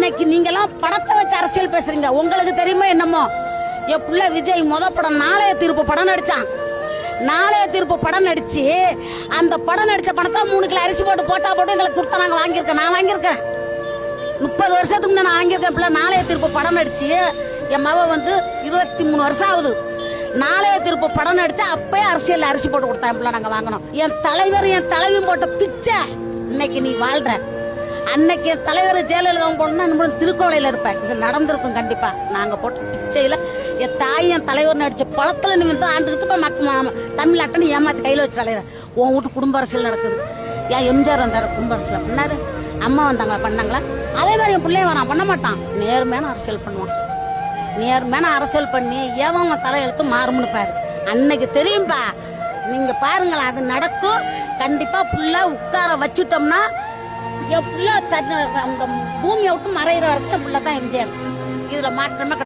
இன்னைக்கு நீங்கெல்லாம் படத்தை வச்சு அரசியல் பேசுறீங்க. உங்களுக்கு தெரியுமா என்னமோ என் புள்ள விஜய் படம் நாளைய தீர்ப்பு படம் நடிச்சான். நாளைய தீர்ப்பு படம் நடிச்சு அந்த படம் நடிச்ச பணத்தை 3 கிலோ அரிசி போட்டா போட்டு எங்களுக்கு கொடுத்தா நாங்கள் வாங்கியிருக்கேன். நான் வாங்கியிருக்கேன் 30 வருஷத்துக்கு முன்னே நான் வாங்கியிருக்கேன். பிள்ளை நாளைய தீர்ப்பு படம் நடிச்சு என் மவ 23 வருஷம் ஆகுது. நாளைய தீர்ப்பு படம் நடிச்சா அப்பயே அரசியல் அரிசி போட்டு கொடுத்தா பிள்ளை நாங்கள் வாங்கினோம். என் தலைவியும் போட்ட பிச்சை இன்னைக்கு நீ வாழ்ற. அன்னைக்கு என் தலைவர் ஜெயலலிதா போடணும்னா திருக்கோளையில இருப்பேன். இது நடந்திருக்கும் கண்டிப்பா. நாங்க போட்ட பிச்சையில என் தாய் என் தலைவர் நடிச்ச பழத்துல நீ வந்து ஆண்டுகிட்டு போய் தமிழ்நாட்டை ஏமாத்தி கையில வச்சு அலையிற. உன் வீட்டு குடும்ப அரசியல் நடக்குது. ஏன் எம்ஜிஆர் வந்தாரு குடும்ப அரசியல் பண்ணாரு, அம்மா வந்தாங்களா பண்ணாங்களா? அதே மாதிரி என் பிள்ளைய வரான் பண்ண மாட்டான். நேர்மையான அரசியல் பண்ணுவான். நேர்மையான அரசியல் பண்ணி ஏவன் தலையெழுத்து மாறும்னு பாரு. அன்னைக்கு தெரியும்பா. நீங்க பாருங்களா, அது நடக்கும் கண்டிப்பா. புள்ள உட்கார வச்சுட்டோம்னா என் புள்ள அந்த பூமியை விட்டு மறைகிற வரைக்கும் புள்ள தான் எம்ஜிஆர். இதுல மாற்றமே